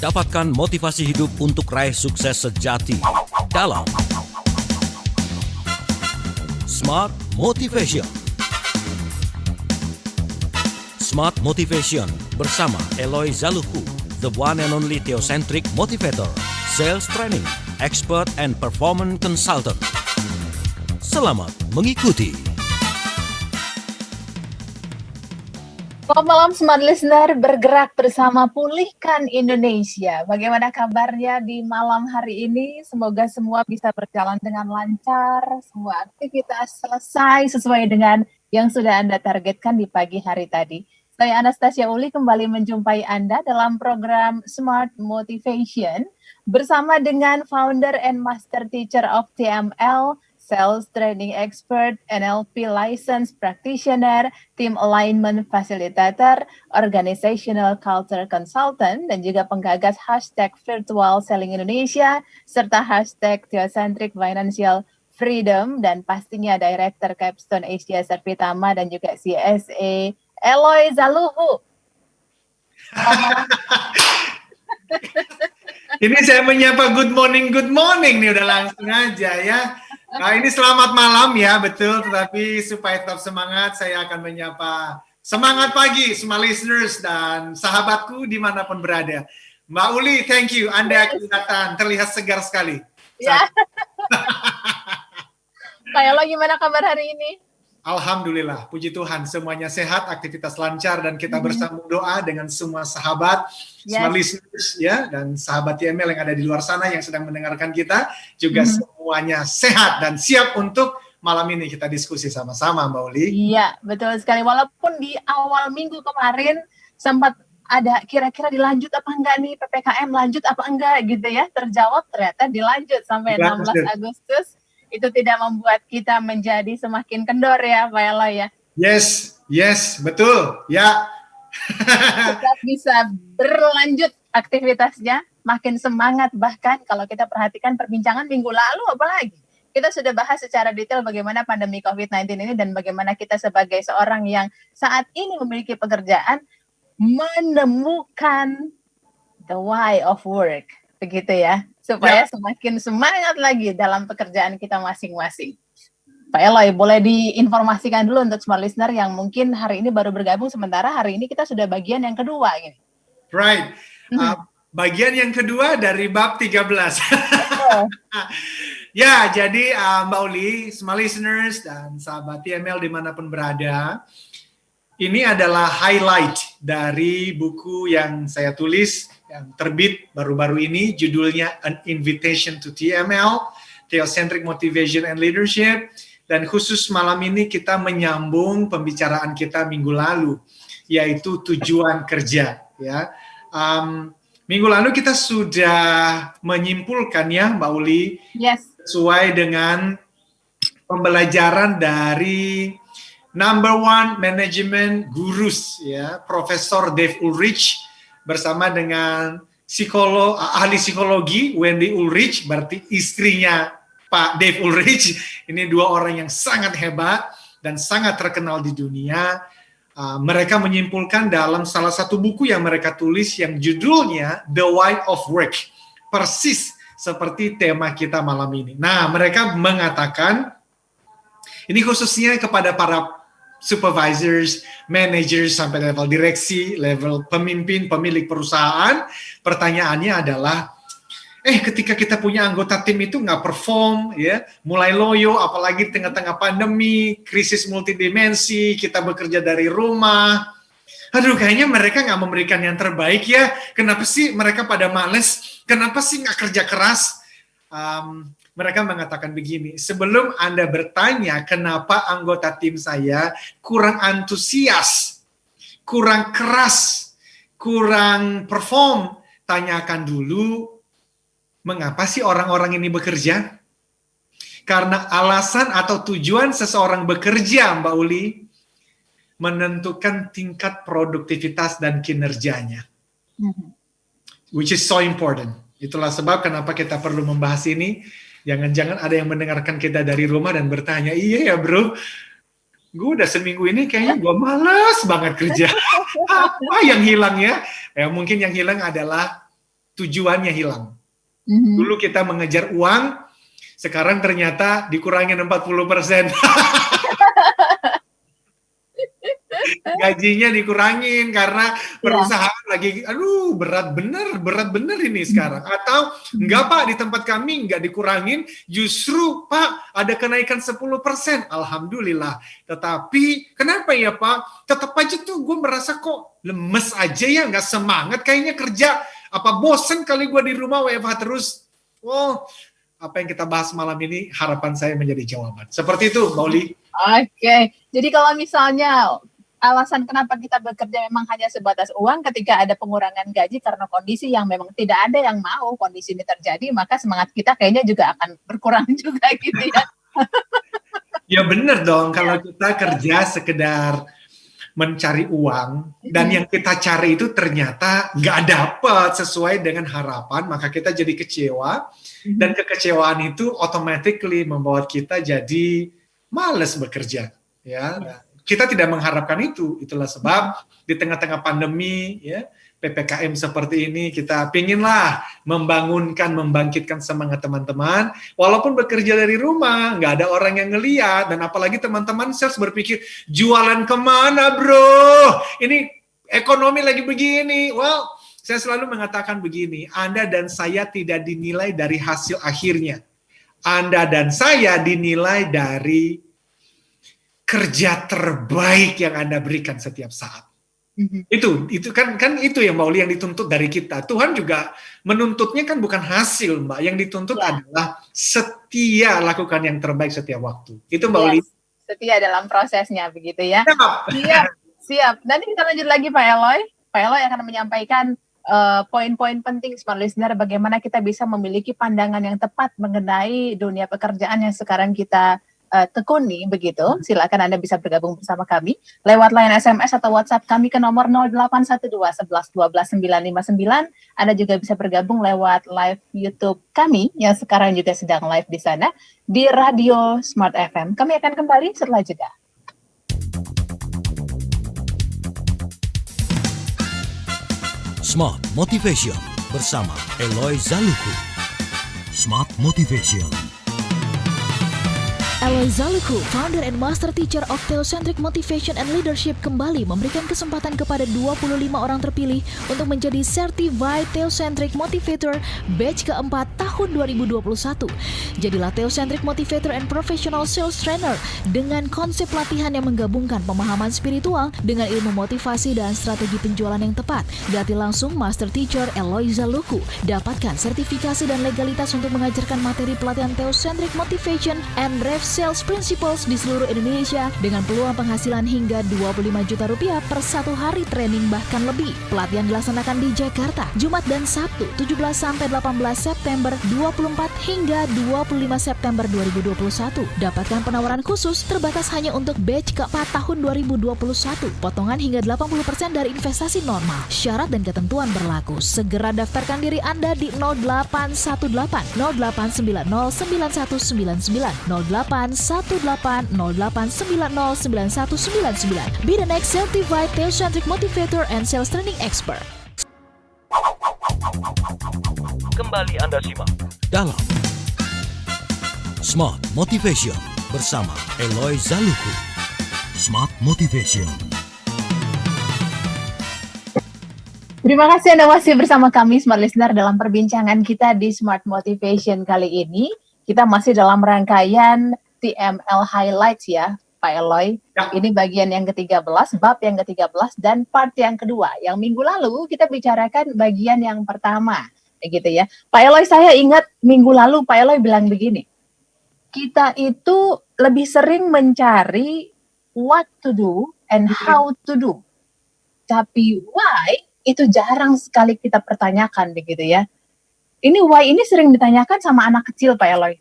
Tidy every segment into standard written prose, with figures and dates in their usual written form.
Dapatkan motivasi hidup untuk raih sukses sejati dalam Smart Motivation. Smart Motivation bersama Eloy Zaluhu, the one and only theocentric motivator, sales training, expert and performance consultant. Selamat mengikuti. Selamat malam Smart Listener, bergerak bersama Pulihkan Indonesia. Bagaimana kabarnya di malam hari ini? Semoga semua bisa berjalan dengan lancar, semua aktivitas selesai sesuai dengan yang sudah Anda targetkan di pagi hari tadi. Saya Anastasia Uli kembali menjumpai Anda dalam program Smart Motivation bersama dengan founder and master teacher of TML, Sales Training Expert, NLP License Practitioner, Team Alignment Facilitator, Organizational Culture Consultant, dan juga penggagas hashtag Virtual Selling Indonesia, serta hashtag Theocentric Financial Freedom, dan pastinya Director Capstone Asia Servitama dan juga CSA, Eloy Zaluhu. Ini saya menyapa good morning nih udah langsung aja ya. Nah ini selamat malam ya, betul, tetapi supaya tetap semangat saya akan menyapa semangat pagi semua listeners dan sahabatku dimanapun berada. Mbak Uli, thank you, Anda kelihatan terlihat segar sekali. Ya. Pak Elo, gimana kabar hari ini? Alhamdulillah, puji Tuhan, semuanya sehat, aktivitas lancar, dan kita bersambung doa dengan semua sahabat, semua listeners ya, dan sahabat TML yang ada di luar sana yang sedang mendengarkan kita, juga semuanya sehat dan siap untuk malam ini kita diskusi sama-sama, Mbak Uli. Iya, betul sekali. Walaupun di awal minggu kemarin sempat ada kira-kira dilanjut apa enggak nih, PPKM lanjut apa enggak gitu ya, terjawab ternyata dilanjut sampai 16 Agustus. Itu tidak membuat kita menjadi semakin kendor ya, Pak Elo ya. Yes, betul, ya. Tetap bisa berlanjut aktivitasnya, makin semangat, bahkan kalau kita perhatikan perbincangan minggu lalu apalagi. Kita sudah bahas secara detail bagaimana pandemi COVID-19 ini dan bagaimana kita sebagai seorang yang saat ini memiliki pekerjaan menemukan the why of work, begitu ya. Supaya semakin semangat lagi dalam pekerjaan kita masing-masing. Pak Eloy, boleh diinformasikan dulu untuk smart listener yang mungkin hari ini baru bergabung, sementara hari ini kita sudah bagian yang kedua. Gini. Right. Bagian yang kedua dari bab 13. Ya, jadi Mbak Uli, smart listeners dan sahabat TML dimanapun berada, ini adalah highlight dari buku yang saya tulis, yang terbit baru-baru ini, judulnya An Invitation to TML, Theocentric Motivation and Leadership, dan khusus malam ini kita menyambung pembicaraan kita minggu lalu, yaitu tujuan kerja. Ya, minggu lalu kita sudah menyimpulkan ya Mbak Uli, sesuai dengan pembelajaran dari number one management gurus, ya, Profesor Dave Ulrich, bersama dengan ahli psikologi Wendy Ulrich, berarti istrinya Pak Dave Ulrich. Ini dua orang yang sangat hebat dan sangat terkenal di dunia. Mereka menyimpulkan dalam salah satu buku yang mereka tulis yang judulnya The Why of Work, persis seperti tema kita malam ini. Nah, mereka mengatakan ini khususnya kepada para supervisors, managers, sampai level direksi, level pemimpin, pemilik perusahaan. Pertanyaannya adalah, ketika kita punya anggota tim itu nggak perform, ya, mulai loyo, apalagi di tengah-tengah pandemi, krisis multidimensi, kita bekerja dari rumah. Aduh, kayaknya mereka nggak memberikan yang terbaik ya. Kenapa sih mereka pada males? Kenapa sih nggak kerja keras? Mereka mengatakan begini, sebelum Anda bertanya kenapa anggota tim saya kurang antusias, kurang keras, kurang perform, tanyakan dulu mengapa sih orang-orang ini bekerja? Karena alasan atau tujuan seseorang bekerja, Mbak Uli, menentukan tingkat produktivitas dan kinerjanya. Which is so important. Itulah sebab kenapa kita perlu membahas ini. Jangan-jangan ada yang mendengarkan kita dari rumah dan bertanya, iya ya bro, gue udah seminggu ini kayaknya gue malas banget kerja. Apa yang hilang ya? Mungkin yang hilang adalah tujuannya hilang. Mhm. Dulu kita mengejar uang, sekarang ternyata dikurangin 40%. Gajinya dikurangin karena perusahaan lagi, aduh berat bener ini sekarang. Atau enggak Pak, di tempat kami enggak dikurangin, justru Pak ada kenaikan 10%. Alhamdulillah. Tetapi kenapa ya Pak? Tetap aja tuh gue merasa kok lemes aja ya, nggak semangat kayaknya kerja. Apa bosen kali gue di rumah WFH terus? Oh, apa yang kita bahas malam ini harapan saya menjadi jawaban. Seperti itu, Mbak Uli. Oke, jadi kalau misalnya alasan kenapa kita bekerja memang hanya sebatas uang, ketika ada pengurangan gaji karena kondisi yang memang tidak ada yang mau kondisi ini terjadi, maka semangat kita kayaknya juga akan berkurang juga gitu ya. Ya bener dong, kalau kita kerja sekedar mencari uang dan yang kita cari itu ternyata nggak dapat sesuai dengan harapan, maka kita jadi kecewa dan kekecewaan itu automatically membawa kita jadi malas bekerja. Ya, kita tidak mengharapkan itu. Itulah sebab di tengah-tengah pandemi, ya PPKM seperti ini kita pinginlah membangkitkan semangat teman-teman. Walaupun bekerja dari rumah, nggak ada orang yang ngeliat, dan apalagi teman-teman sales berpikir jualan kemana bro? Ini ekonomi lagi begini. Well, saya selalu mengatakan begini, Anda dan saya tidak dinilai dari hasil akhirnya. Anda dan saya dinilai dari kerja terbaik yang Anda berikan setiap saat. Itu kan itu yang Mbak Uli yang dituntut dari kita. Tuhan juga menuntutnya kan bukan hasil, Mbak. Yang dituntut adalah setia lakukan yang terbaik setiap waktu. Itu Mbak Uli. Setia dalam prosesnya begitu ya. Siap. Siap. Nanti kita lanjut lagi Pak Eloy. Pak Eloy akan menyampaikan poin-poin penting smart listener bagaimana kita bisa memiliki pandangan yang tepat mengenai dunia pekerjaan yang sekarang kita tekuni begitu. Silakan Anda bisa bergabung bersama kami lewat line SMS atau WhatsApp kami ke nomor 0812 11 12 959. Anda juga bisa bergabung lewat live YouTube kami yang sekarang juga sedang live di sana di Radio Smart FM. Kami akan kembali setelah jeda. Smart Motivation bersama Eloy Zaluku. Smart Motivation. Eloy Zaluku, founder and master teacher of Theocentric Motivation and Leadership, kembali memberikan kesempatan kepada 25 orang terpilih untuk menjadi Certified Theocentric Motivator batch keempat tahun 2021. Jadilah Theocentric Motivator and Professional Sales Trainer dengan konsep latihan yang menggabungkan pemahaman spiritual dengan ilmu motivasi dan strategi penjualan yang tepat. Dilatih langsung Master Teacher Eloy Zaluku. Dapatkan sertifikasi dan legalitas untuk mengajarkan materi pelatihan Theocentric Motivation and Rev Sales Principles di seluruh Indonesia dengan peluang penghasilan hingga 25 juta rupiah per satu hari training bahkan lebih. Pelatihan dilaksanakan di Jakarta, Jumat dan Sabtu 17 sampai 18 September 24 hingga 25 September 2021. Dapatkan penawaran khusus terbatas hanya untuk batch keempat tahun 2021. Potongan hingga 80% dari investasi normal. Syarat dan ketentuan berlaku. Segera daftarkan diri Anda di 0818 0890 9199 081808909199. Be the next certified Theocentric Motivator and Sales Training Expert. Kembali Anda simak dalam Smart Motivation bersama Eloy Zaluku. Smart Motivation. Terima kasih Anda masih bersama kami Smart Listener dalam perbincangan kita di Smart Motivation kali ini. Kita masih dalam rangkaian TML Highlights ya, Pak Eloy. Ya. Ini bagian yang ke-13, bab yang ke-13, dan part yang kedua. Yang minggu lalu kita bicarakan bagian yang pertama, gitu ya. Pak Eloy, saya ingat minggu lalu Pak Eloy bilang begini, kita itu lebih sering mencari what to do and how to do. Tapi why itu jarang sekali kita pertanyakan, begitu ya. Ini why ini sering ditanyakan sama anak kecil, Pak Eloy.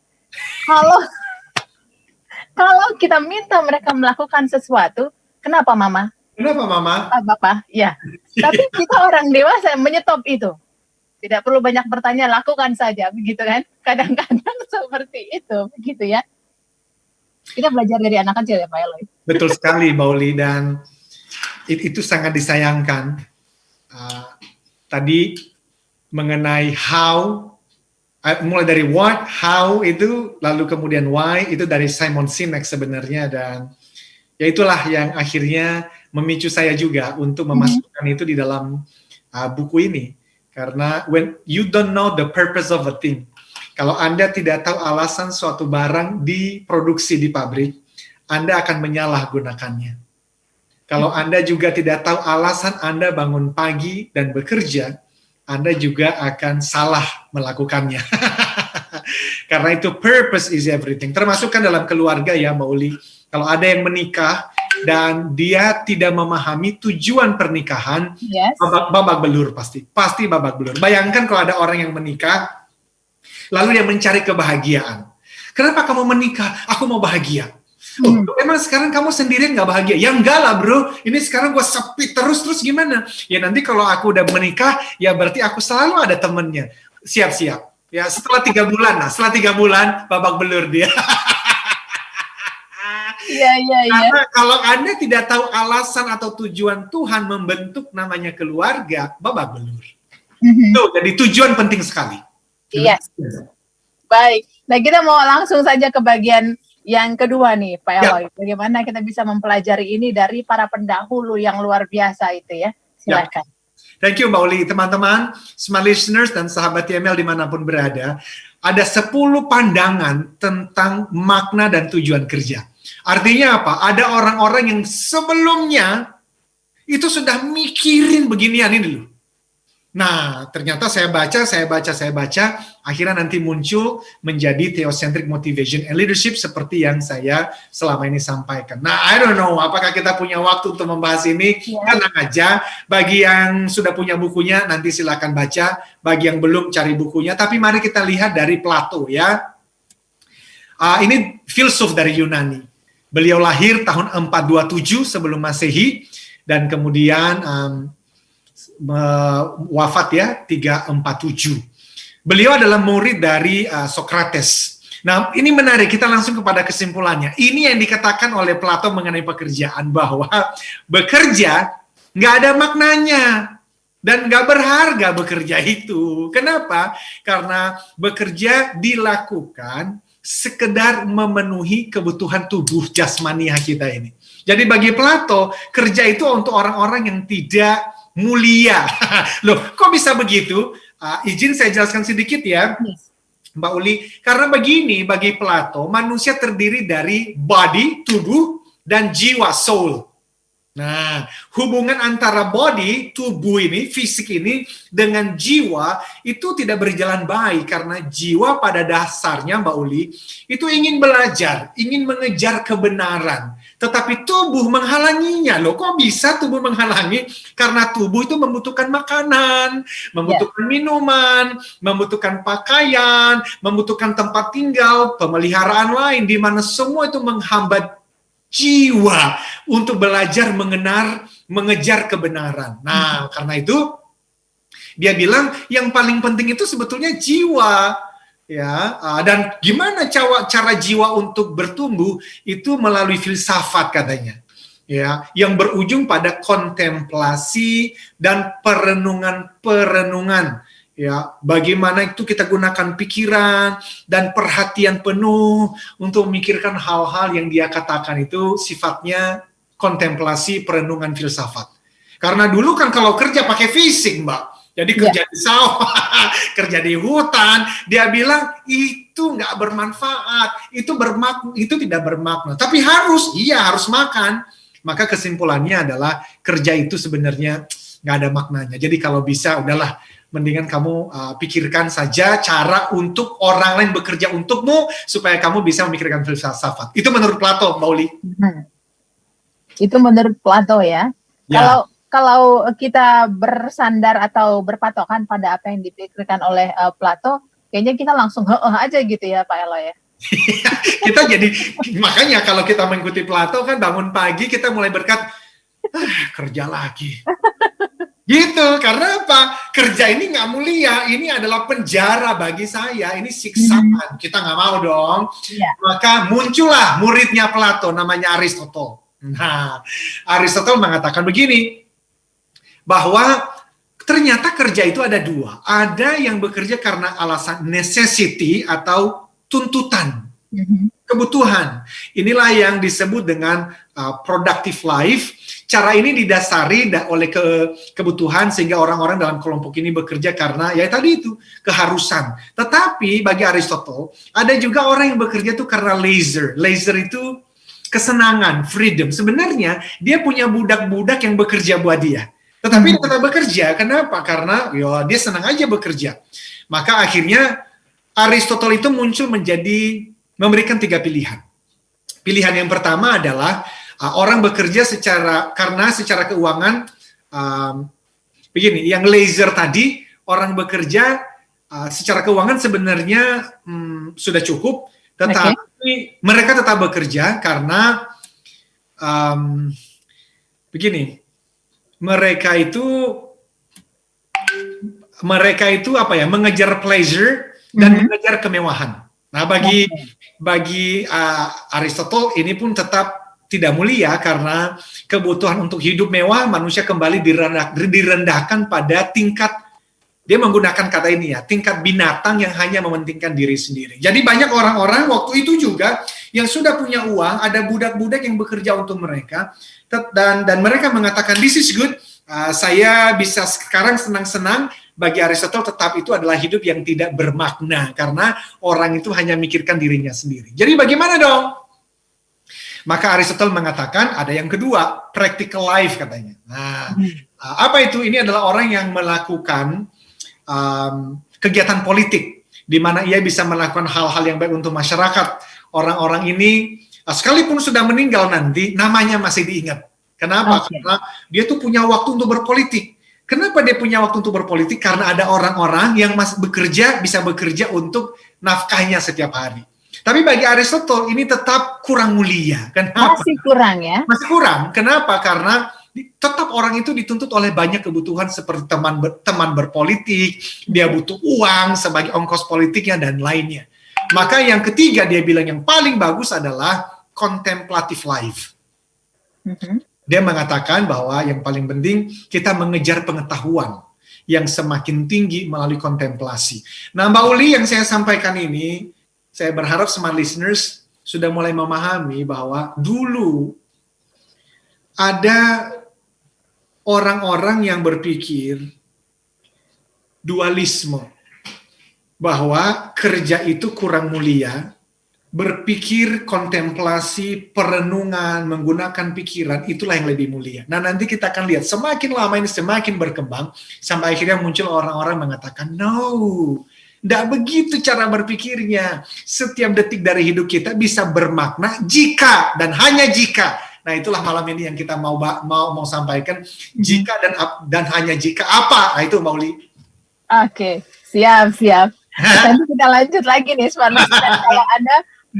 Kalau kita minta mereka melakukan sesuatu, kenapa Mama? Kenapa Mama? Bapak, ya. Tapi kita orang dewasa menyetop itu. Tidak perlu banyak bertanya, lakukan saja, begitu kan? Kadang-kadang seperti itu, begitu ya. Kita belajar dari anak kecil ya, Pak Eloy. Betul sekali, Mbak Uli, dan itu sangat disayangkan. Tadi mengenai how, mulai dari what, how itu, lalu kemudian why, itu dari Simon Sinek sebenarnya, dan ya itulah yang akhirnya memicu saya juga untuk memasukkan itu di dalam buku ini. Karena when you don't know the purpose of a thing, kalau Anda tidak tahu alasan suatu barang diproduksi di pabrik, Anda akan menyalahgunakannya. Kalau Anda juga tidak tahu alasan Anda bangun pagi dan bekerja, Anda juga akan salah melakukannya. Karena itu purpose is everything. Termasuk kan dalam keluarga ya, Mbak Uli. Kalau ada yang menikah dan dia tidak memahami tujuan pernikahan, Yes. babak belur pasti babak belur. Bayangkan kalau ada orang yang menikah, lalu dia mencari kebahagiaan. Kenapa kamu menikah? Aku mau bahagia. Oh, emang sekarang kamu sendirian gak bahagia? Ya enggak lah bro, ini sekarang gue sepi terus gimana? Ya nanti kalau aku udah menikah, ya berarti aku selalu ada temennya. Siap-siap. Ya setelah 3 bulan, setelah 3 bulan babak belur dia. Iya. Karena kalau Anda tidak tahu alasan atau tujuan Tuhan membentuk namanya keluarga, babak belur. Tuh, jadi tujuan penting sekali. Yes. Baik. Nah, kita mau langsung saja ke bagian yang kedua nih, Pak Eloy. Bagaimana kita bisa mempelajari ini dari para pendahulu yang luar biasa itu ya? Silakan. Thank you Mbak Uli. Teman-teman, smart listeners dan sahabat TML dimanapun berada, ada 10 pandangan tentang makna dan tujuan kerja. Artinya apa? Ada orang-orang yang sebelumnya itu sudah mikirin beginian ini loh. Nah, ternyata saya baca, akhirnya nanti muncul menjadi Theocentric Motivation and Leadership seperti yang saya selama ini sampaikan. Nah, I don't know, apakah kita punya waktu untuk membahas ini? Tenang aja, bagi yang sudah punya bukunya, nanti silakan baca. Bagi yang belum, cari bukunya. Tapi mari kita lihat dari Plato ya. Ini filsuf dari Yunani. Beliau lahir tahun 427 sebelum Masehi, dan kemudian wafat ya 347. Beliau adalah murid dari Socrates. Nah, ini menarik, kita langsung kepada kesimpulannya. Ini yang dikatakan oleh Plato mengenai pekerjaan, bahwa bekerja nggak ada maknanya dan nggak berharga bekerja itu. Kenapa? Karena bekerja dilakukan sekedar memenuhi kebutuhan tubuh jasmani kita ini. Jadi bagi Plato, kerja itu untuk orang-orang yang tidak mulia. Loh, kok bisa begitu? Izin saya jelaskan sedikit ya, Mbak Uli. Karena begini, bagi Plato, manusia terdiri dari body, tubuh, dan jiwa, soul. Nah, hubungan antara body, tubuh ini, fisik ini, dengan jiwa, itu tidak berjalan baik. Karena jiwa pada dasarnya, Mbak Uli, itu ingin belajar, ingin mengejar kebenaran. Tetapi tubuh menghalanginya. Loh, kok bisa tubuh menghalangi? Karena tubuh itu membutuhkan makanan, membutuhkan minuman, membutuhkan pakaian, membutuhkan tempat tinggal, pemeliharaan lain, di mana semua itu menghambat jiwa untuk belajar mengejar kebenaran. Nah, karena itu dia bilang yang paling penting itu sebetulnya jiwa. Ya, dan gimana cara jiwa untuk bertumbuh itu melalui filsafat katanya. Ya, yang berujung pada kontemplasi dan perenungan. Ya, bagaimana itu kita gunakan pikiran dan perhatian penuh untuk memikirkan hal-hal yang dia katakan itu sifatnya kontemplasi, perenungan, filsafat. Karena dulu kan kalau kerja pakai fisik, Mbak. Jadi kerja di sawah, kerja di hutan, dia bilang itu nggak bermanfaat, itu tidak bermakna. Tapi harus makan. Maka kesimpulannya adalah kerja itu sebenarnya nggak ada maknanya. Jadi kalau bisa, udahlah, mendingan kamu pikirkan saja cara untuk orang lain bekerja untukmu supaya kamu bisa memikirkan filsafat. Itu menurut Plato, Mbak Uli. Itu menurut Plato ya. Kalau kita bersandar atau berpatokan pada apa yang dipikirkan oleh Plato, kayaknya kita langsung aja gitu ya Pak Eloy ya. Kita jadi, makanya kalau kita mengikuti Plato kan bangun pagi kita mulai berkat, kerja lagi. Gitu, karena apa? Kerja ini nggak mulia, ini adalah penjara bagi saya, ini siksaan, kita nggak mau dong. Maka muncullah muridnya Plato, namanya Aristotle. Nah, Aristotle mengatakan begini, bahwa ternyata kerja itu ada dua. Ada yang bekerja karena alasan necessity atau tuntutan, kebutuhan. Inilah yang disebut dengan productive life. Cara ini didasari oleh kebutuhan sehingga orang-orang dalam kelompok ini bekerja karena ya tadi itu keharusan. Tetapi bagi Aristotle ada juga orang yang bekerja itu karena leisure. Leisure itu kesenangan, freedom. Sebenarnya dia punya budak-budak yang bekerja buat dia. Tetapi dia tetap bekerja. Kenapa? Karena ya, dia senang aja bekerja. Maka akhirnya Aristotle itu muncul memberikan 3 pilihan. Pilihan yang pertama adalah orang bekerja karena secara keuangan begini, yang leisure tadi, orang bekerja secara keuangan sebenarnya sudah cukup, tetapi mereka tetap bekerja karena begini, mereka itu apa ya, mengejar pleasure dan mengejar kemewahan. Nah, bagi Aristotle ini pun tetap tidak mulia karena kebutuhan untuk hidup mewah manusia kembali direndahkan pada tingkat, dia menggunakan kata ini ya, tingkat binatang yang hanya mementingkan diri sendiri. Jadi banyak orang-orang waktu itu juga yang sudah punya uang, ada budak-budak yang bekerja untuk mereka, dan mereka mengatakan this is good, saya bisa sekarang senang-senang. Bagi Aristotle tetap itu adalah hidup yang tidak bermakna karena orang itu hanya mikirkan dirinya sendiri. Jadi bagaimana dong? Maka Aristotle mengatakan ada yang kedua, practical life katanya. Nah, apa itu? Ini adalah orang yang melakukan kegiatan politik di mana ia bisa melakukan hal-hal yang baik untuk masyarakat. Orang-orang ini sekalipun sudah meninggal nanti namanya masih diingat. Kenapa? Karena dia tuh punya waktu untuk berpolitik. Kenapa dia punya waktu untuk berpolitik? Karena ada orang-orang yang masih bisa bekerja untuk nafkahnya setiap hari. Tapi bagi Aristotle ini tetap kurang mulia. Kenapa? Masih kurang ya? Masih kurang. Kenapa? Karena tetap orang itu dituntut oleh banyak kebutuhan seperti teman berpolitik, dia butuh uang sebagai ongkos politiknya dan lainnya. Maka yang ketiga dia bilang yang paling bagus adalah contemplative life. Dia mengatakan bahwa yang paling penting kita mengejar pengetahuan yang semakin tinggi melalui kontemplasi. Nah, Mbak Uli, yang saya sampaikan ini, saya berharap smart listeners sudah mulai memahami bahwa dulu ada orang-orang yang berpikir dualisme, bahwa kerja itu kurang mulia, berpikir, kontemplasi, perenungan, menggunakan pikiran, itulah yang lebih mulia. Nah, nanti kita akan lihat, semakin lama ini semakin berkembang, sampai akhirnya muncul orang-orang mengatakan, no, tidak begitu cara berpikirnya. Setiap detik dari hidup kita bisa bermakna jika, dan hanya jika. Nah, itulah malam ini yang kita mau sampaikan, jika dan hanya jika apa. Nah, itu Mbak Uli. Oke, siap. Nanti kita lanjut lagi nih, Smart Listener. Kalau Anda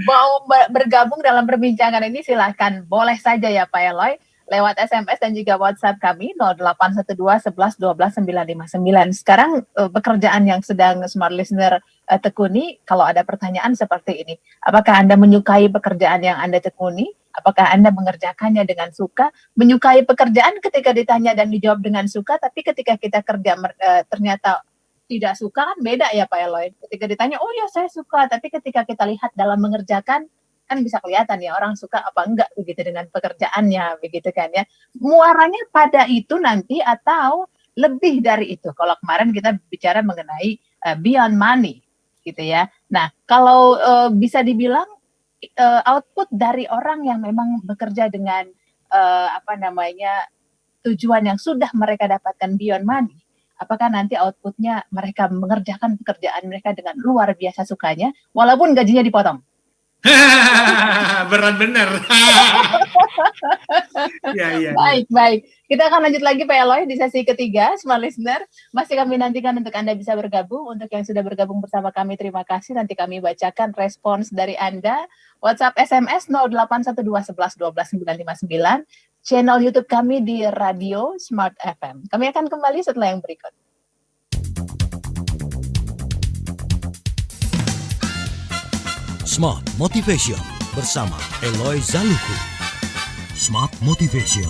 mau bergabung dalam perbincangan ini, silahkan. Boleh saja ya Pak Eloy, lewat SMS dan juga WhatsApp kami 0812 11 12 959. Sekarang pekerjaan yang sedang Smart Listener tekuni, kalau ada pertanyaan seperti ini, apakah Anda menyukai pekerjaan yang Anda tekuni? Apakah Anda mengerjakannya dengan suka? Menyukai pekerjaan ketika ditanya dan dijawab dengan suka, tapi ketika kita kerja ternyata tidak suka, kan beda ya Pak Eloy. Ketika ditanya, oh ya saya suka, tapi ketika kita lihat dalam mengerjakan, kan bisa kelihatan ya orang suka apa enggak begitu dengan pekerjaannya, begitu kan ya. Muaranya pada itu nanti atau lebih dari itu. Kalau kemarin kita bicara mengenai beyond money, gitu ya. Nah, kalau bisa dibilang output dari orang yang memang bekerja dengan tujuan yang sudah mereka dapatkan beyond money, apakah nanti outputnya mereka mengerjakan pekerjaan mereka dengan luar biasa sukanya, walaupun gajinya dipotong? Berat bener. Ya. Baik. Kita akan lanjut lagi Pak Eloy di sesi ketiga, Smart Listener. Masih kami nantikan untuk Anda bisa bergabung. Untuk yang sudah bergabung bersama kami, terima kasih. Nanti kami bacakan respons dari Anda. WhatsApp SMS 0812 11 12 959. Channel YouTube kami di Radio Smart FM. Kami akan kembali setelah yang berikut. Smart Motivation bersama Eloy Zaluku. Smart Motivation.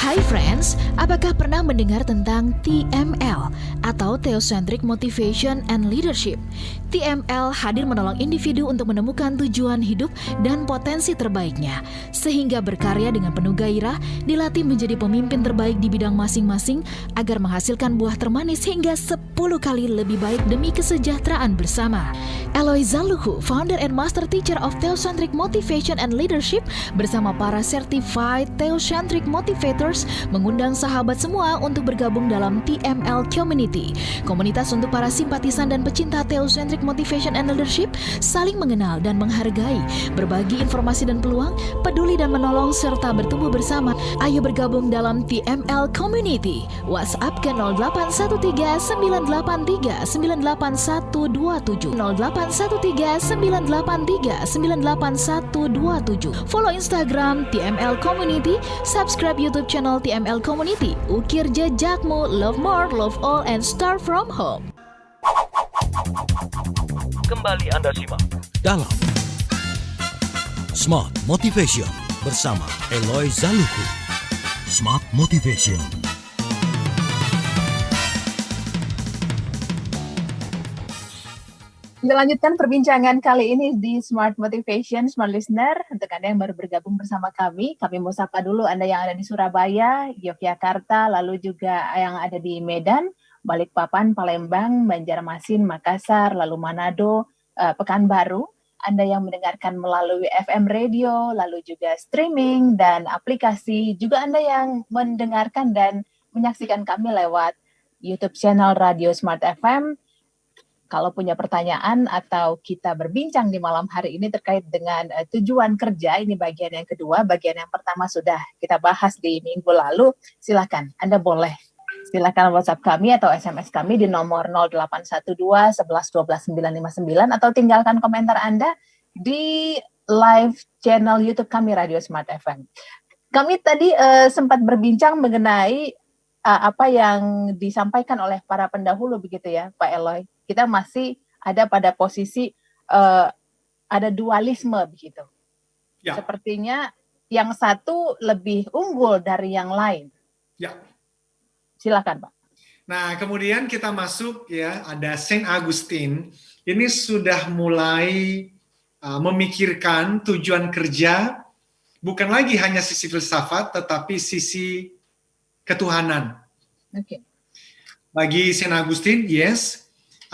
Hai friends, apakah pernah mendengar tentang TML atau Theocentric Motivation and Leadership? TML hadir menolong individu untuk menemukan tujuan hidup dan potensi terbaiknya, sehingga berkarya dengan penuh gairah, dilatih menjadi pemimpin terbaik di bidang masing-masing agar menghasilkan buah termanis hingga 10 kali lebih baik demi kesejahteraan bersama. Eloy Zalluhu, founder and master teacher of Theocentric Motivation and Leadership, bersama para certified Theocentric Motivators, mengundang sahabat semua untuk bergabung dalam TML Community, komunitas untuk para simpatisan dan pecinta Theocentric Motivation and Leadership, saling mengenal dan menghargai, berbagi informasi dan peluang, peduli dan menolong, serta bertumbuh bersama. Ayo bergabung dalam TML Community. WhatsApp ke 0813-983-98127, 0813-983-98127. Follow Instagram TML Community, subscribe YouTube channel TML Community. Ukir jejakmu, love more, love all, and start from home. Kembali Anda simak dalam Smart Motivation bersama Eloy Zalluhu. Smart Motivation. Kita lanjutkan perbincangan kali ini di Smart Motivation, Smart Listener. Untuk Anda yang baru bergabung bersama kami mau sapa dulu Anda yang ada di Surabaya, Yogyakarta, lalu juga yang ada di Medan, Balikpapan, Palembang, Banjarmasin, Makassar, lalu Manado, Pekanbaru. Anda yang mendengarkan melalui FM radio, lalu juga streaming dan aplikasi. Juga Anda yang mendengarkan dan menyaksikan kami lewat YouTube channel Radio Smart FM. Kalau punya pertanyaan atau kita berbincang di malam hari ini terkait dengan tujuan kerja, ini bagian yang kedua. Bagian yang pertama sudah kita bahas di minggu lalu. Silakan, Anda boleh silakan WhatsApp kami atau SMS kami di nomor 0812 11 12 959 atau tinggalkan komentar Anda di live channel YouTube kami Radio Smart FM. Kami tadi sempat berbincang mengenai apa yang disampaikan oleh para pendahulu begitu ya, Pak Eloy. Kita masih ada pada posisi ada dualisme begitu. Ya. Sepertinya yang satu lebih unggul dari yang lain. Ya. Silakan, Pak. Nah, kemudian kita masuk ya, ada Saint Augustine. Ini sudah mulai memikirkan tujuan kerja bukan lagi hanya sisi filsafat, tetapi sisi ketuhanan. Oke. Bagi Saint Augustine, yes,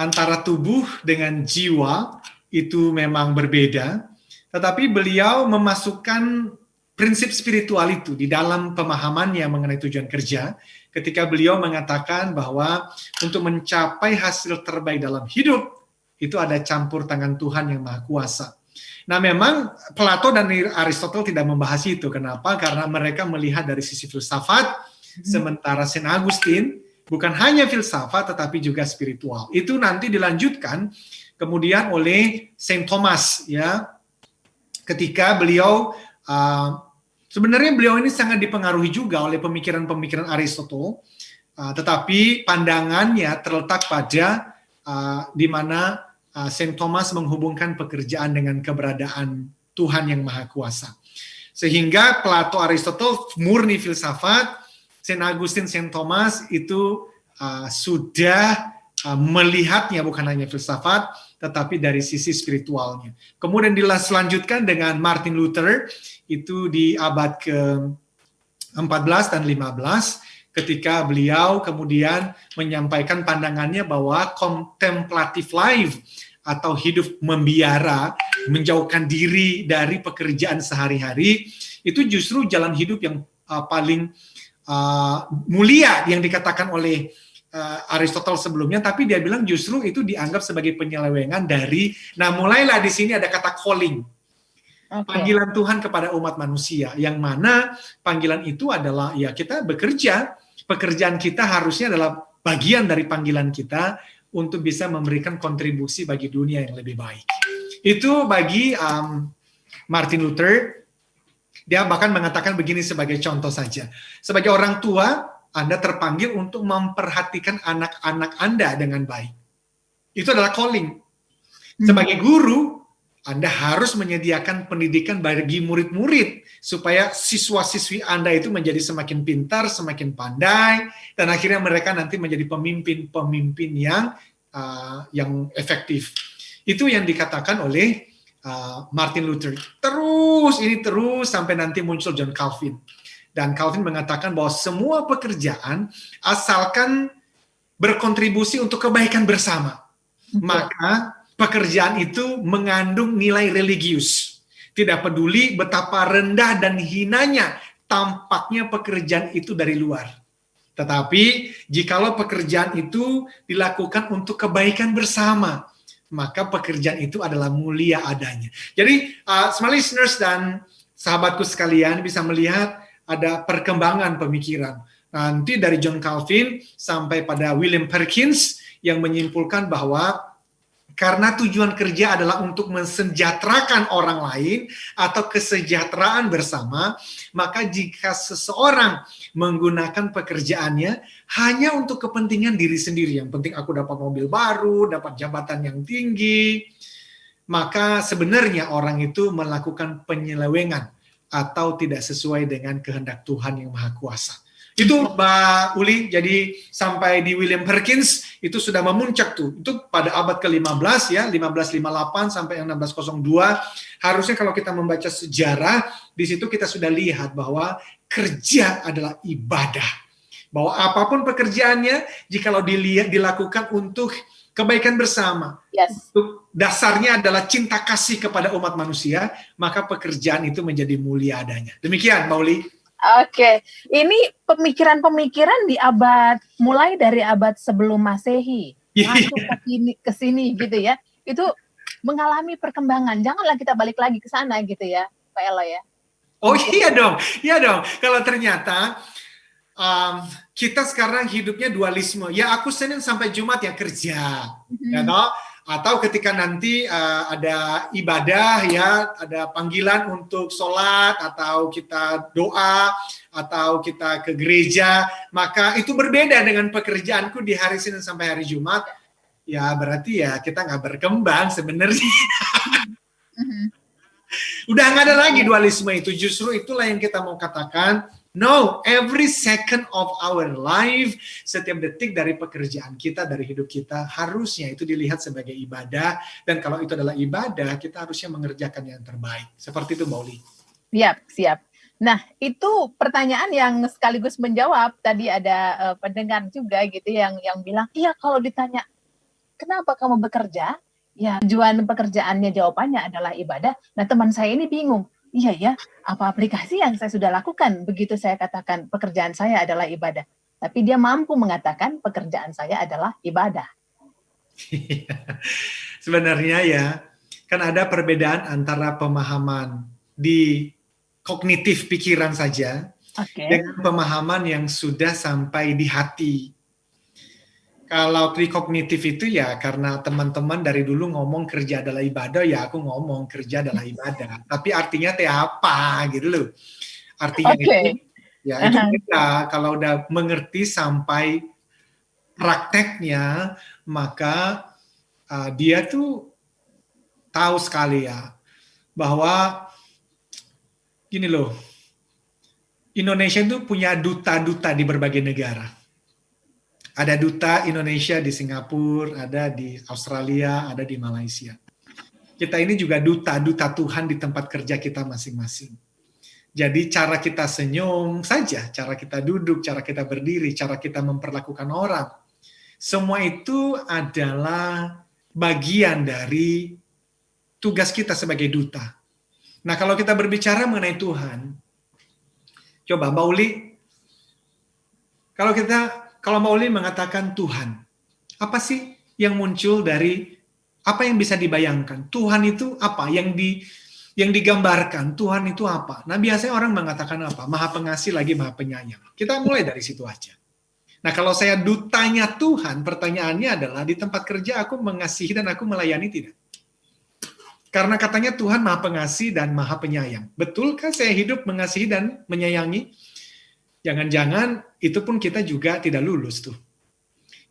antara tubuh dengan jiwa itu memang berbeda, tetapi beliau memasukkan prinsip spiritual itu di dalam pemahamannya mengenai tujuan kerja, ketika beliau mengatakan bahwa untuk mencapai hasil terbaik dalam hidup, itu ada campur tangan Tuhan yang Maha Kuasa. Nah, memang Plato dan Aristotle tidak membahas itu. Kenapa? Karena mereka melihat dari sisi filsafat, sementara Saint Augustine bukan hanya filsafat, tetapi juga spiritual. Itu nanti dilanjutkan kemudian oleh Saint Thomas, ya, ketika beliau sebenarnya beliau ini sangat dipengaruhi juga oleh pemikiran-pemikiran Aristotle, tetapi pandangannya terletak pada di mana Saint Thomas menghubungkan pekerjaan dengan keberadaan Tuhan yang Maha Kuasa. Sehingga Plato, Aristotle murni filsafat, Saint Augustine, Saint Thomas itu sudah melihatnya bukan hanya filsafat, tetapi dari sisi spiritualnya. Kemudian dilanjutkan dengan Martin Luther, itu di abad ke-14 dan 15, ketika beliau kemudian menyampaikan pandangannya bahwa contemplative life, atau hidup membiara, menjauhkan diri dari pekerjaan sehari-hari, itu justru jalan hidup yang paling mulia yang dikatakan oleh Aristotle sebelumnya, tapi dia bilang justru itu dianggap sebagai penyelewengan dari, nah mulailah di sini ada kata calling, panggilan Tuhan kepada umat manusia, yang mana panggilan itu adalah ya kita bekerja, pekerjaan kita harusnya adalah bagian dari panggilan kita untuk bisa memberikan kontribusi bagi dunia yang lebih baik. Itu bagi Martin Luther. Dia bahkan mengatakan begini sebagai contoh saja. Sebagai orang tua, Anda terpanggil untuk memperhatikan anak-anak Anda dengan baik. Itu adalah calling. Sebagai guru, Anda harus menyediakan pendidikan bagi murid-murid supaya siswa-siswi Anda itu menjadi semakin pintar, semakin pandai, dan akhirnya mereka nanti menjadi pemimpin-pemimpin yang efektif. Itu yang dikatakan oleh Martin Luther. Terus sampai nanti muncul John Calvin. Dan Calvin mengatakan bahwa semua pekerjaan asalkan berkontribusi untuk kebaikan bersama, maka pekerjaan itu mengandung nilai religius. Tidak peduli betapa rendah dan hinanya tampaknya pekerjaan itu dari luar. Tetapi jikalau pekerjaan itu dilakukan untuk kebaikan bersama, maka pekerjaan itu adalah mulia adanya. Jadi, small listeners dan sahabatku sekalian bisa melihat ada perkembangan pemikiran. Nanti dari John Calvin sampai pada William Perkins yang menyimpulkan bahwa karena tujuan kerja adalah untuk mensejahterakan orang lain atau kesejahteraan bersama, maka jika seseorang menggunakan pekerjaannya hanya untuk kepentingan diri sendiri, yang penting aku dapat mobil baru, dapat jabatan yang tinggi, maka sebenarnya orang itu melakukan penyelewengan atau tidak sesuai dengan kehendak Tuhan yang Maha Kuasa. Itu Mbak Uli, jadi sampai di William Perkins itu sudah memuncak tuh. Itu pada abad ke-15 ya, 1558 sampai 1602. Harusnya kalau kita membaca sejarah, di situ kita sudah lihat bahwa kerja adalah ibadah. Bahwa apapun pekerjaannya, jikalau dilakukan untuk kebaikan bersama, untuk dasarnya adalah cinta kasih kepada umat manusia, maka pekerjaan itu menjadi mulia adanya. Demikian Mbak Uli. Oke, ini pemikiran-pemikiran mulai dari abad sebelum Masehi masuk ke sini gitu ya. Itu mengalami perkembangan. Janganlah kita balik lagi ke sana gitu ya, Pak Elo ya. Oh iya dong. Kalau ternyata kita sekarang hidupnya dualisme. Ya aku Senin sampai Jumat ya kerja, ya toh. Atau ketika nanti ada ibadah ya, ada panggilan untuk sholat, atau kita doa, atau kita ke gereja, maka itu berbeda dengan pekerjaanku di hari Senin sampai hari Jumat. Ya berarti ya kita nggak berkembang sebenarnya. Udah nggak ada lagi dualisme itu. Justru itulah yang kita mau katakan. No, every second of our life, setiap detik dari pekerjaan kita, dari hidup kita, harusnya itu dilihat sebagai ibadah. Dan kalau itu adalah ibadah, kita harusnya mengerjakan yang terbaik. Seperti itu, Mbak Uli. Siap. Nah, itu pertanyaan yang sekaligus menjawab. Tadi ada pendengar juga gitu yang bilang, iya kalau ditanya, kenapa kamu bekerja? Ya, tujuan pekerjaannya jawabannya adalah ibadah. Nah, teman saya ini bingung. Iya ya, apa aplikasi yang saya sudah lakukan begitu saya katakan pekerjaan saya adalah ibadah. Tapi dia mampu mengatakan pekerjaan saya adalah ibadah. Sebenarnya ya, kan ada perbedaan antara pemahaman di kognitif pikiran saja dengan pemahaman yang sudah sampai di hati. Kalau kognitif itu ya karena teman-teman dari dulu ngomong kerja adalah ibadah, ya aku ngomong kerja adalah ibadah. Tapi artinya apa gitu loh. Artinya itu ya itu beda. Kalau udah mengerti sampai prakteknya, maka dia tuh tahu sekali ya bahwa gini loh, Indonesia itu punya duta-duta di berbagai negara. Ada duta Indonesia di Singapura, ada di Australia, ada di Malaysia. Kita ini juga duta-duta Tuhan di tempat kerja kita masing-masing. Jadi cara kita senyum saja, cara kita duduk, cara kita berdiri, cara kita memperlakukan orang, semua itu adalah bagian dari tugas kita sebagai duta. Nah, kalau kita berbicara mengenai Tuhan, coba Mbak Uli, kalau Mbak Uli mengatakan Tuhan, apa sih yang muncul dari apa yang bisa dibayangkan? Tuhan itu apa? Yang digambarkan, Tuhan itu apa? Nah biasanya orang mengatakan apa? Maha pengasih lagi maha penyayang. Kita mulai dari situ aja. Nah kalau saya dutanya Tuhan, pertanyaannya adalah di tempat kerja aku mengasihi dan aku melayani tidak? Karena katanya Tuhan maha pengasih dan maha penyayang. Betulkah saya hidup mengasihi dan menyayangi? Jangan-jangan itu pun kita juga tidak lulus tuh.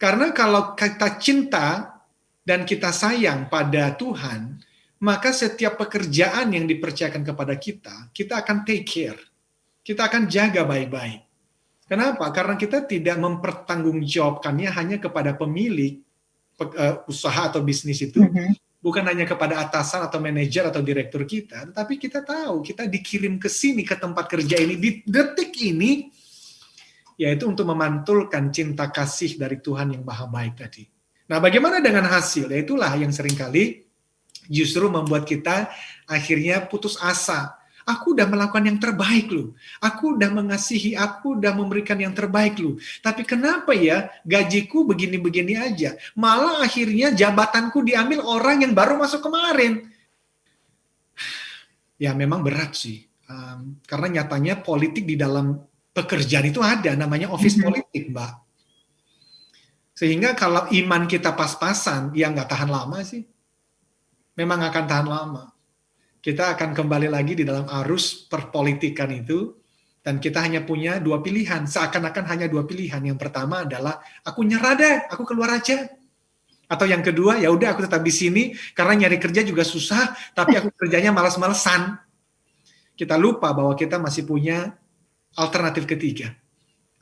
Karena kalau kita cinta dan kita sayang pada Tuhan, maka setiap pekerjaan yang dipercayakan kepada kita, kita akan take care. Kita akan jaga baik-baik. Kenapa? Karena kita tidak mempertanggungjawabkannya hanya kepada pemilik usaha atau bisnis itu, bukan hanya kepada atasan atau manajer atau direktur kita, tetapi kita tahu kita dikirim ke sini, ke tempat kerja ini, di detik ini, yaitu untuk memantulkan cinta kasih dari Tuhan yang maha baik tadi. Nah, bagaimana dengan hasil? Ya itulah yang seringkali justru membuat kita akhirnya putus asa. Aku udah melakukan yang terbaik loh. Aku udah mengasihi, aku udah memberikan yang terbaik loh. Tapi kenapa ya gajiku begini-begini aja? Malah akhirnya jabatanku diambil orang yang baru masuk kemarin. Ya memang berat sih. Karena nyatanya politik di dalam pekerjaan itu ada, namanya office politik, Mbak. Sehingga kalau iman kita pas-pasan, ya nggak tahan lama sih. Memang akan tahan lama. Kita akan kembali lagi di dalam arus perpolitikan itu, dan kita hanya punya dua pilihan, seakan-akan hanya dua pilihan. Yang pertama adalah, aku nyerah deh, aku keluar aja. Atau yang kedua, ya udah aku tetap di sini, karena nyari kerja juga susah, tapi aku kerjanya malas-malesan. Kita lupa bahwa kita masih punya alternatif ketiga.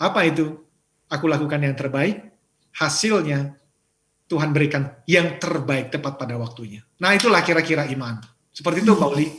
Apa itu? Aku lakukan yang terbaik, hasilnya Tuhan berikan yang terbaik tepat pada waktunya. Nah itulah kira-kira iman. Seperti itu, Mbak Uli.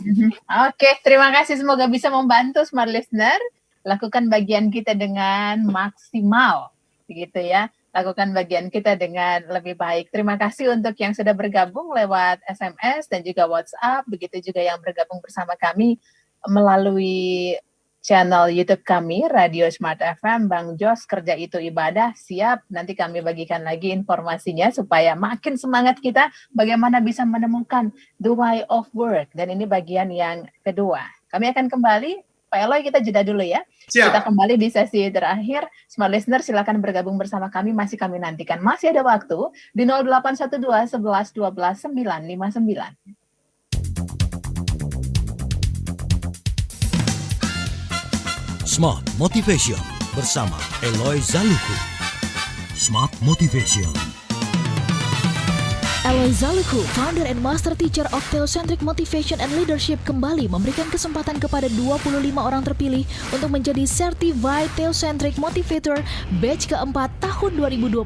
Oke, terima kasih. Semoga bisa membantu Smart Listener. Lakukan bagian kita dengan maksimal, begitu ya. Lakukan bagian kita dengan lebih baik. Terima kasih untuk yang sudah bergabung lewat SMS dan juga WhatsApp. Begitu juga yang bergabung bersama kami melalui channel YouTube kami, Radio Smart FM. Bang Jos, kerja itu ibadah, siap. Nanti kami bagikan lagi informasinya supaya makin semangat kita bagaimana bisa menemukan the why of work. Dan ini bagian yang kedua. Kami akan kembali, Pak Eloy, kita jeda dulu ya. Siap. Kita kembali di sesi terakhir. Smart Listener, silakan bergabung bersama kami, masih kami nantikan. Masih ada waktu di 0812 11 12 959. Smart Motivation bersama Eloy Zaluku. Smart Motivation. Eloy Zaluku, founder and master teacher of Theocentric Motivation and Leadership, kembali memberikan kesempatan kepada 25 orang terpilih untuk menjadi Certified Theocentric Motivator batch keempat tahun 2021.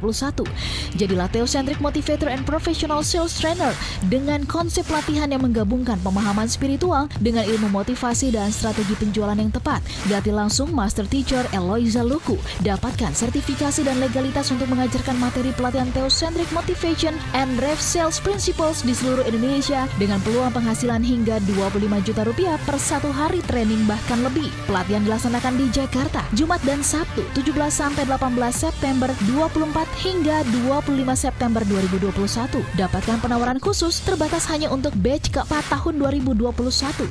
Jadilah Theocentric Motivator and Professional Sales Trainer dengan konsep latihan yang menggabungkan pemahaman spiritual dengan ilmu motivasi dan strategi penjualan yang tepat. Ganti langsung Master Teacher Eloy Zaluku. Dapatkan sertifikasi dan legalitas untuk mengajarkan materi pelatihan Theocentric Motivation and Rev Sales Principles di seluruh Indonesia dengan peluang penghasilan hingga 25 juta rupiah per satu hari training bahkan lebih. Pelatihan dilaksanakan di Jakarta, Jumat dan Sabtu 17 sampai 18 September 24 hingga 25 September 2021. Dapatkan penawaran khusus terbatas hanya untuk batch keempat tahun 2021.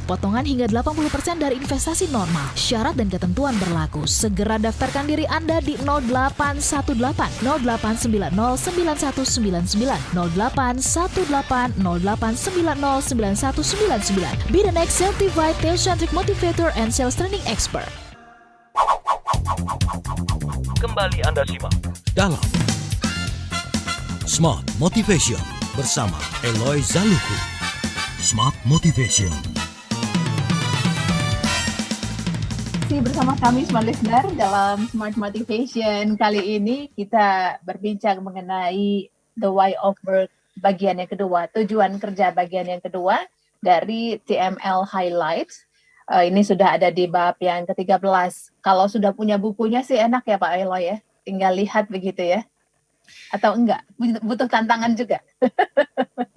Potongan hingga 80% dari investasi normal. Syarat dan ketentuan berlaku. Segera daftarkan diri Anda di 0818 0890 9199 0818 0818-0890-9199. Be the next certified Theocentric Motivator and Sales Training Expert. Kembali Anda simak dalam Smart Motivation bersama Eloy Zaluku. Smart Motivation. Masih bersama kami Smart Listener dalam Smart Motivation. Kali ini kita berbincang mengenai the why of work bagian yang kedua, tujuan kerja bagian yang kedua dari TML Highlights. Ini sudah ada di bab yang ke-13. Kalau sudah punya bukunya sih enak ya Pak Eloy ya, tinggal lihat begitu ya. Atau enggak, butuh tantangan juga.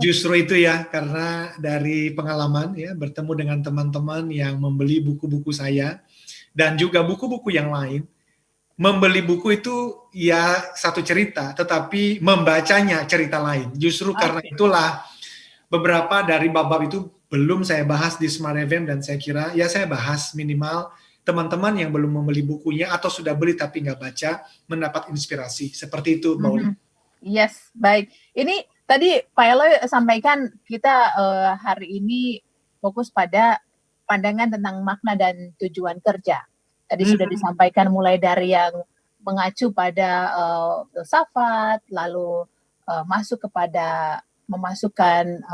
Justru itu ya, karena dari pengalaman ya, bertemu dengan teman-teman yang membeli buku-buku saya, dan juga buku-buku yang lain, membeli buku itu ya satu cerita, tetapi membacanya cerita lain. Justru karena itulah beberapa dari bab-bab itu belum saya bahas di Smart FM, dan saya kira ya saya bahas minimal teman-teman yang belum membeli bukunya atau sudah beli tapi nggak baca mendapat inspirasi. Seperti itu, Mbak Uli. Yes, baik. Ini tadi Pak Eloy sampaikan kita hari ini fokus pada pandangan tentang makna dan tujuan kerja. Tadi sudah disampaikan mulai dari yang mengacu pada filsafat, lalu masuk kepada memasukkan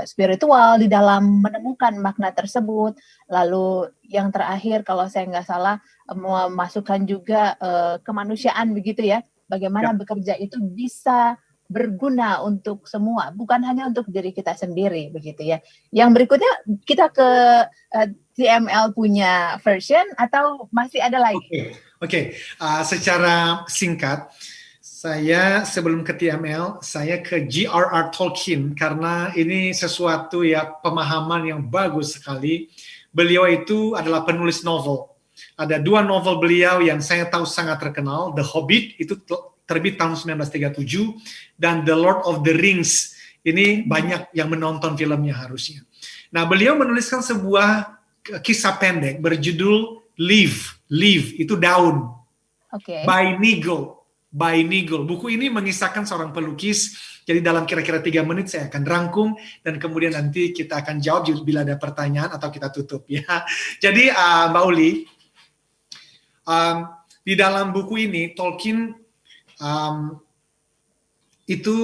spiritual di dalam menemukan makna tersebut. Lalu yang terakhir kalau saya nggak salah memasukkan juga kemanusiaan begitu ya. Bagaimana bekerja itu bisa berguna untuk semua, bukan hanya untuk diri kita sendiri begitu ya. Yang berikutnya kita ke TML punya version atau masih ada lagi? Oke. Secara singkat, saya sebelum ke TML, saya ke J.R.R. Tolkien karena ini sesuatu ya pemahaman yang bagus sekali. Beliau itu adalah penulis novel. Ada 2 novel beliau yang saya tahu sangat terkenal, The Hobbit itu terbit tahun 1937 dan The Lord of the Rings. Ini banyak yang menonton filmnya harusnya. Nah, beliau menuliskan sebuah kisah pendek berjudul Leaf itu daun. By Nigel. Buku ini mengisahkan seorang pelukis. Jadi dalam kira-kira 3 menit saya akan rangkum dan kemudian nanti kita akan jawab bila ada pertanyaan atau kita tutup ya. Jadi Mbak Uli, di dalam buku ini Tolkien itu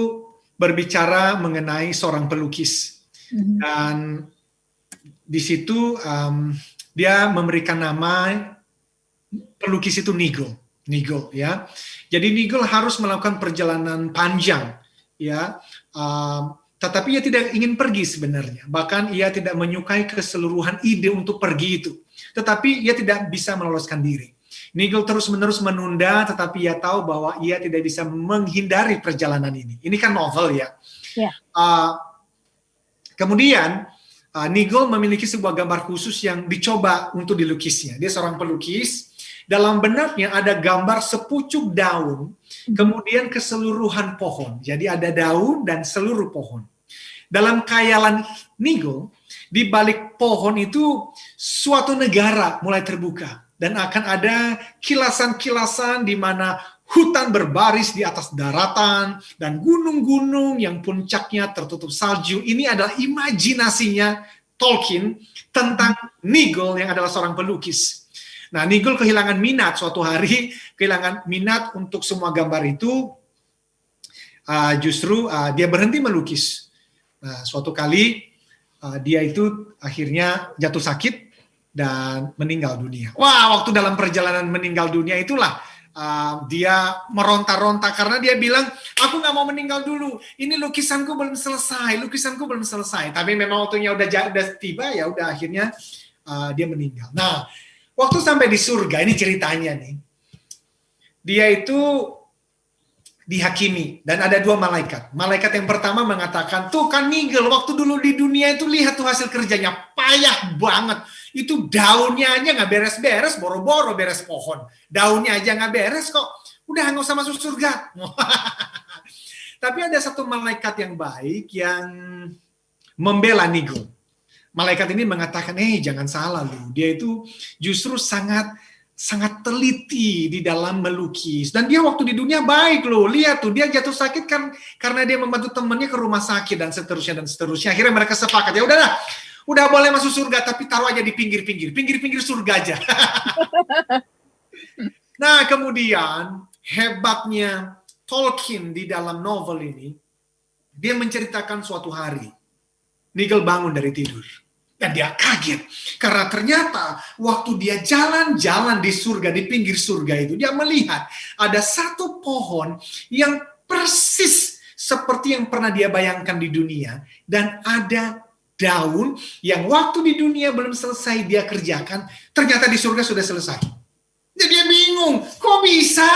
berbicara mengenai seorang pelukis dan di situ dia memberikan nama pelukis itu Nigel ya. Jadi Nigel harus melakukan perjalanan panjang ya, tetapi ia tidak ingin pergi sebenarnya. Bahkan ia tidak menyukai keseluruhan ide untuk pergi itu. Tetapi ia tidak bisa meloloskan diri. Nigel terus-menerus menunda, tetapi ia tahu bahwa ia tidak bisa menghindari perjalanan ini. Ini kan novel ya. Kemudian Nigel memiliki sebuah gambar khusus yang dicoba untuk dilukisnya. Dia seorang pelukis. Dalam benaknya ada gambar sepucuk daun, kemudian keseluruhan pohon. Jadi ada daun dan seluruh pohon. Dalam khayalan Nigel, di balik pohon itu suatu negara mulai terbuka. Dan akan ada kilasan-kilasan di mana hutan berbaris di atas daratan dan gunung-gunung yang puncaknya tertutup salju. Ini adalah imajinasinya Tolkien tentang Nigel yang adalah seorang pelukis. Nah, Nigel kehilangan minat suatu hari, kehilangan minat untuk semua gambar itu. Justru dia berhenti melukis. Nah, suatu kali dia itu akhirnya jatuh sakit dan meninggal dunia. Wah, waktu dalam perjalanan meninggal dunia itulah dia meronta-ronta karena dia bilang, aku nggak mau meninggal dulu. Ini lukisanku belum selesai. Tapi memang waktunya udah tiba, ya udah akhirnya dia meninggal. Nah, waktu sampai di surga, ini ceritanya nih. Dia itu dihakimi dan ada 2 malaikat. Malaikat yang pertama mengatakan, tuh kan Nigel waktu dulu di dunia itu lihat tuh hasil kerjanya payah banget. Itu daunnya aja nggak beres-beres, boro-boro beres pohon. Daunnya aja nggak beres kok. Udah nggak usah masuk surga. Tapi ada satu malaikat yang baik yang membela Nigel. Malaikat ini mengatakan, jangan salah lu. Dia itu justru sangat teliti di dalam melukis. Dan dia waktu di dunia baik loh. Lihat tuh, dia jatuh sakit kan karena dia membantu temannya ke rumah sakit dan seterusnya. Akhirnya mereka sepakat, ya udahlah. Udah boleh masuk surga, tapi taruh aja di pinggir surga aja. Nah, kemudian hebatnya Tolkien di dalam novel ini, dia menceritakan suatu hari, Nigel bangun dari tidur. Dan dia kaget, karena ternyata waktu dia jalan-jalan di surga, di pinggir surga itu, dia melihat ada satu pohon yang persis seperti yang pernah dia bayangkan di dunia, dan ada daun yang waktu di dunia belum selesai dia kerjakan, ternyata di surga sudah selesai. Jadi dia bingung, kok bisa?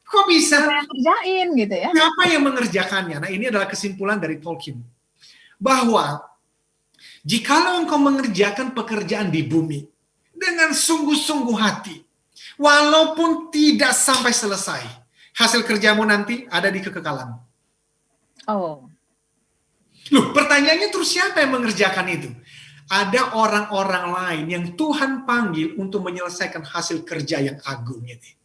Siapa yang kerjain gitu ya? Siapa yang mengerjakannya? Nah, ini adalah kesimpulan dari Tolkien. Bahwa jikalau engkau mengerjakan pekerjaan di bumi dengan sungguh-sungguh hati, walaupun tidak sampai selesai, hasil kerjamu nanti ada di kekekalan. Loh, pertanyaannya terus siapa yang mengerjakan itu? Ada orang-orang lain yang Tuhan panggil untuk menyelesaikan hasil kerja yang agung ini.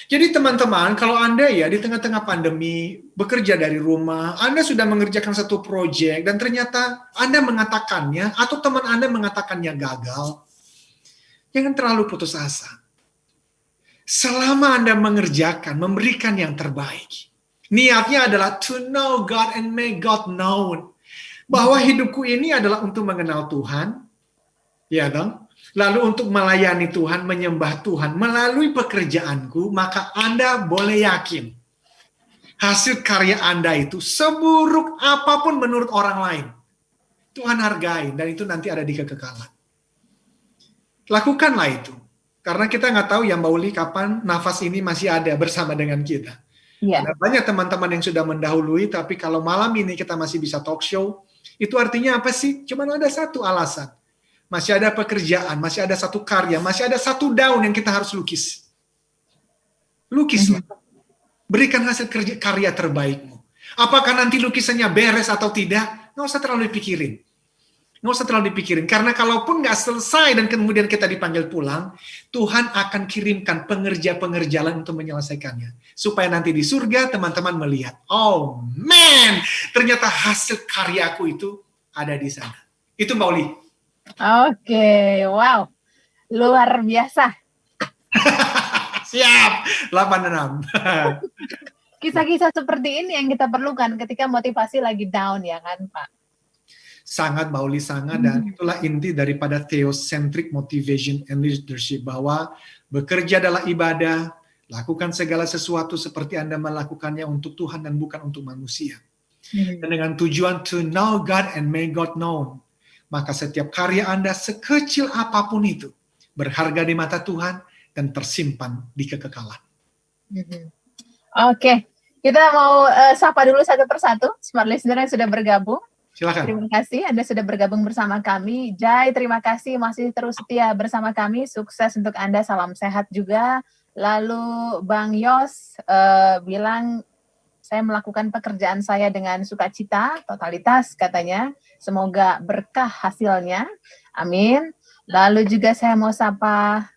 Jadi teman-teman, kalau Anda ya di tengah-tengah pandemi, bekerja dari rumah, Anda sudah mengerjakan satu proyek dan ternyata Anda mengatakannya atau teman Anda mengatakannya gagal, jangan terlalu putus asa. Selama Anda mengerjakan, memberikan yang terbaik, Niatnya adalah to know God and make God known. Bahwa hidupku ini adalah untuk mengenal Tuhan, ya dong. Lalu untuk melayani Tuhan, menyembah Tuhan melalui pekerjaanku, maka Anda boleh yakin hasil karya Anda itu seburuk apapun menurut orang lain, Tuhan hargai dan itu nanti ada di kekekalan. Lakukanlah itu. Karena kita nggak tahu ya Mbak Uli kapan nafas ini masih ada bersama dengan kita. Iya. Ada banyak teman-teman yang sudah mendahului, tapi kalau malam ini kita masih bisa talk show, itu artinya apa sih? Cuma ada satu alasan. Masih ada pekerjaan, masih ada satu karya, masih ada satu daun yang kita harus lukis. Lukislah. Berikan hasil karya terbaikmu. Apakah nanti lukisannya beres atau tidak? Nggak usah terlalu dipikirin. Nggak usah terlalu dipikirin. Karena kalaupun nggak selesai dan kemudian kita dipanggil pulang, Tuhan akan kirimkan pengerja-pengerja lain untuk menyelesaikannya. Supaya nanti di surga teman-teman melihat, oh man, ternyata hasil karyaku itu ada di sana. Itu Mbak Uli. Oke, wow. Luar biasa. Siap, 86. Kisah-kisah seperti ini yang kita perlukan ketika motivasi lagi down ya kan Pak? Sangat Mbak Uli, sangat. Dan itulah inti daripada theocentric motivation and leadership. Bahwa bekerja adalah ibadah, lakukan segala sesuatu seperti Anda melakukannya untuk Tuhan dan bukan untuk manusia. Dan dengan tujuan to know God and make God known. Maka setiap karya Anda sekecil apapun itu berharga di mata Tuhan dan tersimpan di kekekalan. Oke, kita mau sapa dulu satu persatu smart listener yang sudah bergabung. Silakan. Terima kasih Anda sudah bergabung bersama kami. Jai, terima kasih masih terus setia bersama kami. Sukses untuk Anda, salam sehat juga. Lalu Bang Yos bilang, saya melakukan pekerjaan saya dengan sukacita, totalitas katanya. Semoga berkah hasilnya. Amin. Lalu juga saya mau sapa,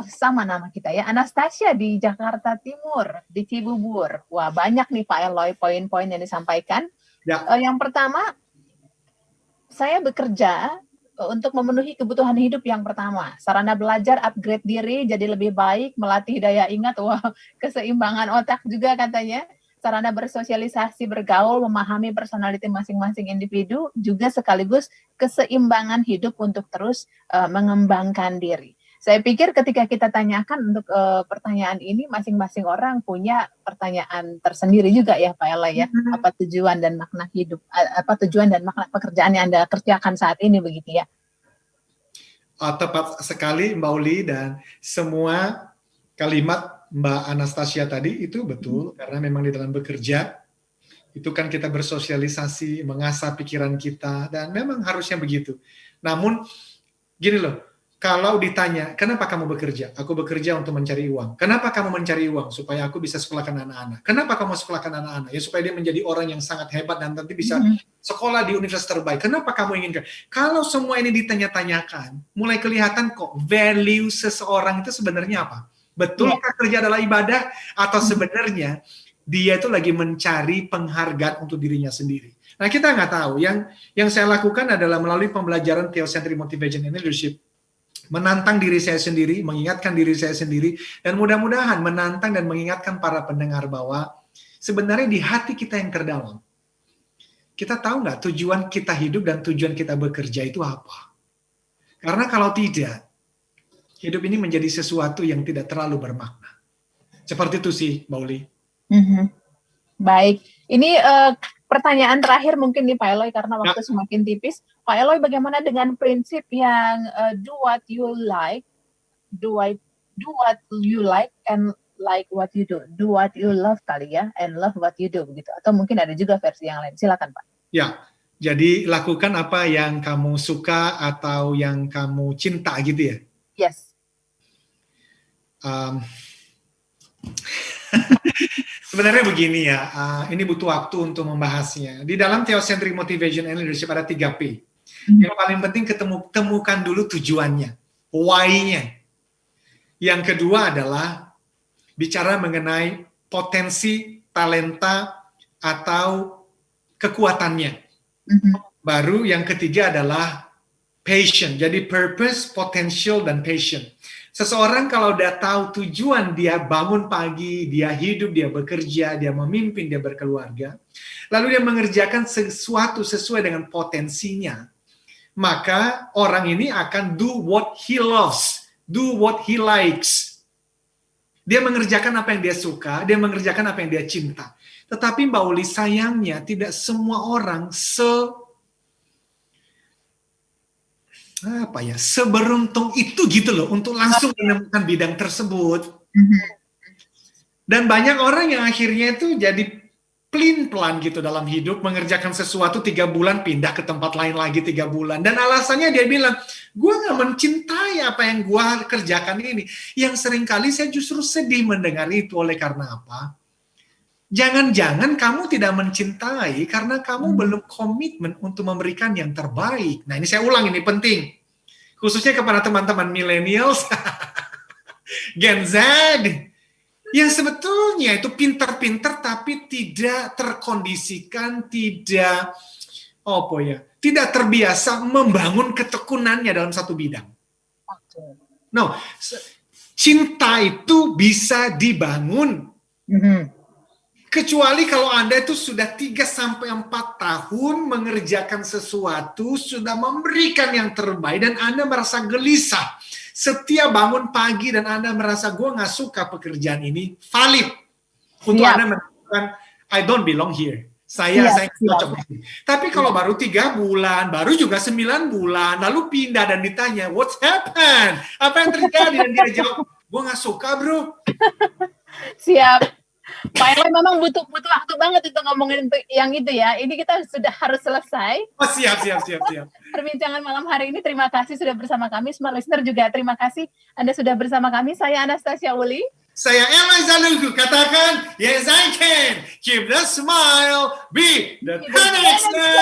sama nama kita ya, Anastasia di Jakarta Timur, di Cibubur. Wah, banyak nih Pak Eloy poin-poin yang disampaikan. Ya. Yang pertama, saya bekerja untuk memenuhi kebutuhan hidup yang pertama. Sarana belajar, upgrade diri, jadi lebih baik, melatih daya ingat, keseimbangan otak juga katanya. Sarana bersosialisasi, bergaul, memahami personality masing-masing individu, juga sekaligus keseimbangan hidup untuk terus mengembangkan diri. Saya pikir ketika kita tanyakan untuk pertanyaan ini, masing-masing orang punya pertanyaan tersendiri juga ya Pak Ella ya. Apa tujuan dan makna hidup, apa tujuan dan makna pekerjaan yang Anda kerjakan saat ini begitu ya? Tepat sekali Mbak Uli, dan semua kalimat Mbak Anastasia tadi itu betul, karena memang di dalam bekerja, itu kan kita bersosialisasi, mengasah pikiran kita, dan memang harusnya begitu. Namun, gini loh, kalau ditanya, kenapa kamu bekerja? Aku bekerja untuk mencari uang. Kenapa kamu mencari uang? Supaya aku bisa sekolahkan anak-anak. Kenapa kamu sekolahkan anak-anak? Ya supaya dia menjadi orang yang sangat hebat dan nanti bisa sekolah di universitas terbaik. Kenapa kamu inginkan? Kalau semua ini ditanya-tanyakan, mulai kelihatan kok value seseorang itu sebenarnya apa? Betulkah kerja adalah ibadah? Atau sebenarnya dia itu lagi mencari penghargaan untuk dirinya sendiri? Nah, kita nggak tahu. Yang saya lakukan adalah melalui pembelajaran Theocentric Motivation and Leadership, menantang diri saya sendiri, mengingatkan diri saya sendiri, dan mudah-mudahan menantang dan mengingatkan para pendengar bahwa sebenarnya di hati kita yang terdalam, kita tahu nggak tujuan kita hidup dan tujuan kita bekerja itu apa? Karena kalau tidak, hidup ini menjadi sesuatu yang tidak terlalu bermakna. Seperti itu sih, Mbak Uli. Baik, ini pertanyaan terakhir mungkin nih Pak Eloy, karena waktu semakin tipis. Pak Eloy, bagaimana dengan prinsip yang do what you like, do what you like and like what you do, do what you love kali ya, and love what you do begitu. Atau mungkin ada juga versi yang lain. Silakan Pak. Ya, jadi lakukan apa yang kamu suka atau yang kamu cinta gitu ya. Yes. Sebenarnya begini ya, ini butuh waktu untuk membahasnya. Di dalam Theocentric Motivation and Leadership ada 3P. Yang paling penting temukan dulu tujuannya, why-nya. Yang kedua adalah bicara mengenai potensi, talenta, atau kekuatannya. Baru yang ketiga adalah passion. Jadi purpose, potential, dan passion. Seseorang kalau udah tahu tujuan dia bangun pagi, dia hidup, dia bekerja, dia memimpin, dia berkeluarga, lalu dia mengerjakan sesuatu sesuai dengan potensinya, maka orang ini akan do what he loves, do what he likes. Dia mengerjakan apa yang dia suka, dia mengerjakan apa yang dia cinta. Tetapi Mbak Uli, sayangnya tidak semua orang seberuntung itu gitu loh untuk langsung menemukan bidang tersebut. Dan banyak orang yang akhirnya itu jadi pelin-pelan gitu dalam hidup, mengerjakan sesuatu 3 bulan, pindah ke tempat lain lagi 3 bulan. Dan alasannya dia bilang, gue gak mencintai apa yang gue kerjakan ini. Yang seringkali saya justru sedih mendengar itu. Oleh karena apa? Jangan-jangan kamu tidak mencintai karena kamu belum komitmen untuk memberikan yang terbaik. Nah, ini saya ulang, ini penting. Khususnya kepada teman-teman millennials, Gen Z, yang sebetulnya itu pintar-pintar tapi tidak terkondisikan, tidak terbiasa membangun ketekunannya dalam satu bidang. No, cinta itu bisa dibangun. Kecuali kalau Anda itu sudah 3-4 tahun mengerjakan sesuatu, sudah memberikan yang terbaik, dan Anda merasa gelisah. Setiap bangun pagi dan Anda merasa, gue gak suka pekerjaan ini, valid. Untuk Anda mengatakan, I don't belong here. Saya cocok. Tapi kalau baru 3 bulan, baru juga 9 bulan, lalu pindah dan ditanya, what's happened? Apa yang terjadi? Dan dia jawab, gue gak suka bro. Siap. Pak Eloy memang butuh waktu banget untuk ngomongin yang itu ya. Ini kita sudah harus selesai. Oh, siap. Perbincangan malam hari ini, terima kasih sudah bersama kami. Smart Listener juga terima kasih Anda sudah bersama kami. Saya Anastasia Uli. Saya Eloy Zalunggu. Katakan, yes I can. Keep the smile. Be the 10Xers.